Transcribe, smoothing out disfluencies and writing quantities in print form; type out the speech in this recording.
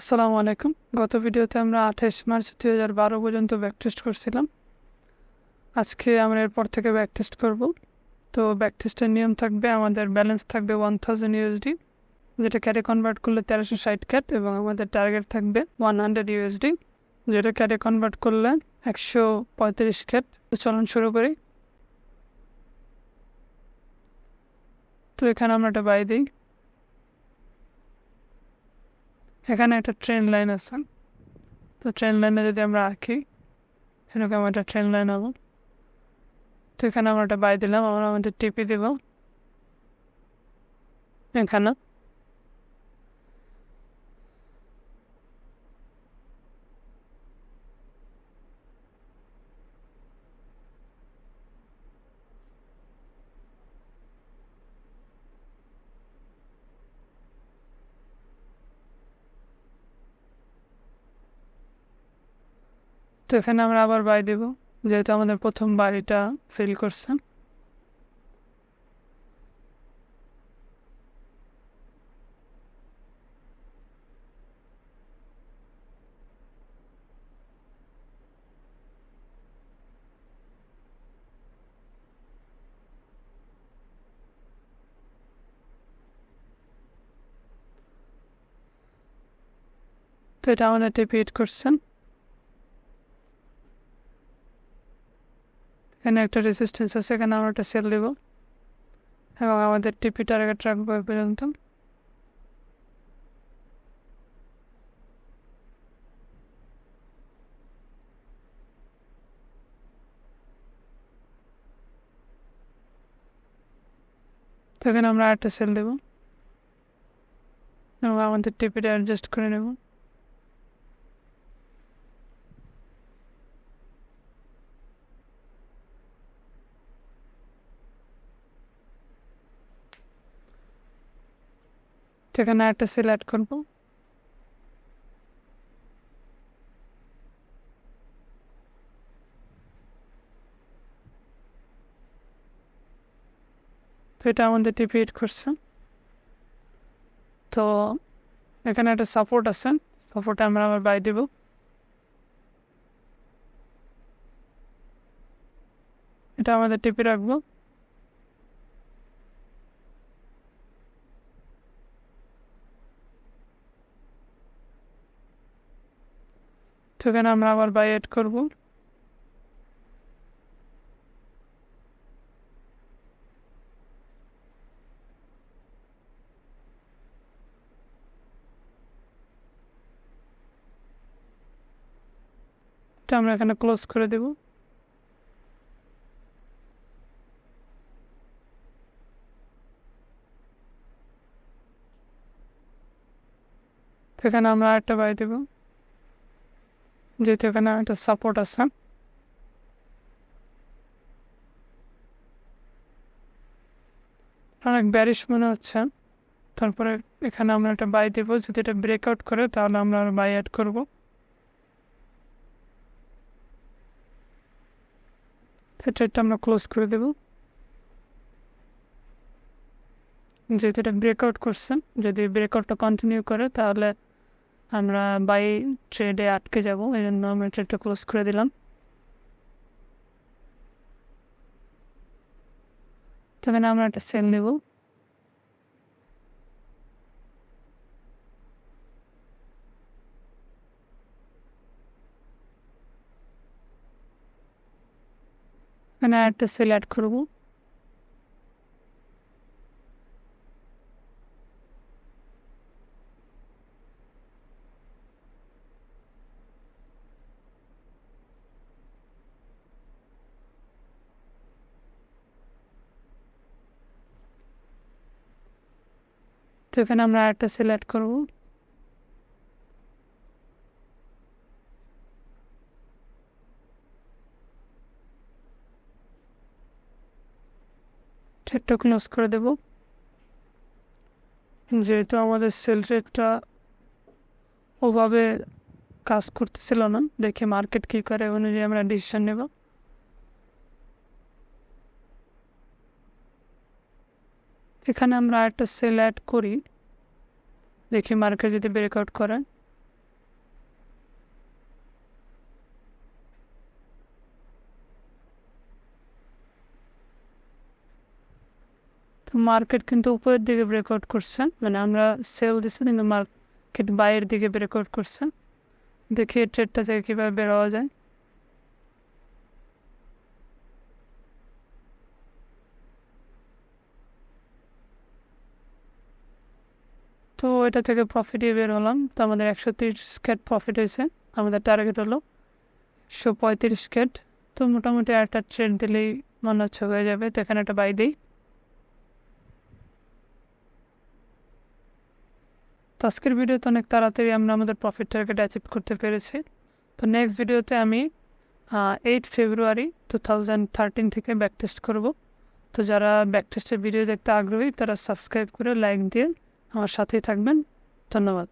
আসসালামু আলাইকুম। গত ভিডিওতে আমরা 28 মার্চ 2012 পর্যন্ত ব্যাক টেস্ট করছিলাম। আজকে আমরা এরপর থেকে ব্যাক টেস্ট করব। তো ব্যাক টেস্টের নিয়ম থাকবে, আমাদের ব্যালেন্স থাকবে 1000 ইউএসডি, যেটা ক্যারে কনভার্ট করলে 1360 ক্যাট, এবং আমাদের টার্গেট থাকবে 100 ইউএসডি, যেটা ক্যারে কনভার্ট করলে 135 ক্যাট। তো চলুন শুরু করি। তো এখানে আমরা একটা বাই দিই। এখানে একটা ট্রেন লাইন আছে, তো ট্রেন লাইনে যদি আমরা আঁকি, এরকম একটা ট্রেন লাইন হবো। তো এখানে আমরা একটা বাই দিলাম, আমরা আমাদের টিপি দিব এখানে। তো এখানে আমরা আবার বাই দিব, যেহেতু আমাদের প্রথম বাড়িটা ফিল করছে। তো এটা আমাদের টিপি হিট করছেন। এখানে একটা রেজিস্ট্যান্স আছে, এখানে আমরা একটা সেল দেব এবং আমাদের টিপি টার্গেট রাখবো এ পর্যন্ত। তো এখানে আমরা একটা সেল দেব এবং আমাদের টিপিটা অ্যাডজাস্ট করে নেব। তো এখানে একটা সেল অ্যাড করবো। তো এটা আমাদের টিপি হিট করছে। তো এখানে একটা সাপোর্ট আছে, সাপোর্টে আমরা আবার বাই দিব। এটা আমাদের টিপি রাখবো। তো এখানে আমরা আবার বাই অ্যাড করবো। এটা আমরা এখানে ক্লোজ করে দেব। তো এখানে আমরা একটা বাই দেব, যেহেতু এখানে একটা সাপোর্ট আছে। অনেক ব্যারিশ মনে হচ্ছে, তারপরে এখানে আমরা একটা বাই দেব। যদি এটা ব্রেকআউট করে তাহলে আমরা বাই অ্যাড করব। এটা আমরা ক্লোজ করে দেব। যেহেতু এটা ব্রেকআউট করছে, যদি ব্রেকআউটটা কন্টিনিউ করে তাহলে আমরা বাই ট্রেডে আটকে যাব, এই জন্য আমরা ট্রেডটা ক্লোজ করে দিলাম। তবে আমরা একটা সেল নেব। এখানে একটা সেল অ্যাড করব। তো এখানে আমরা একটা সেল অ্যাড করব। ট্রেডটা ক্লোজ করে দেব। যেহেতু আমাদের সেল ট্রেডটা ওভাবে কাজ করতেছিল না, দেখে মার্কেট কী করে অনুযায়ী আমরা ডিসিশন নেব। এখানে আমরা একটা সেল অ্যাড করি, দেখি মার্কেট যদি ব্রেকআউট করে তো মার্কেট কিন্তু উপরের দিকে ব্রেকআউট করছে, মানে আমরা সেল দিচ্ছি কিন্তু মার্কেট বাইরের দিকে ব্রেকআউট করছে। দেখি এই ট্রেডটা থেকে কীভাবে বের হওয়া যায়। তো এটা থেকে প্রফিটই বের হলাম। তো আমাদের 130 প্রফিট হয়েছে। আমাদের টার্গেট হলো 135। তো মোটামুটি একটা ট্রেড দিলেই মনে হচ্ছে হয়ে যাবে। তো এখানে একটা বাই দিই। তো আজকের ভিডিওতে অনেক তাড়াতাড়ি আমরা আমাদের প্রফিট টার্গেট অ্যাচিভ করতে পেরেছি। তো নেক্সট ভিডিওতে আমি 8 ফেব্রুয়ারি 2013 থেকে ব্যাক টেস্ট করব। তো যারা ব্যাক টেস্টের ভিডিও দেখতে আগ্রহী তারা সাবস্ক্রাইব করে লাইক দিয়ে আমার সাথেই থাকবেন। ধন্যবাদ।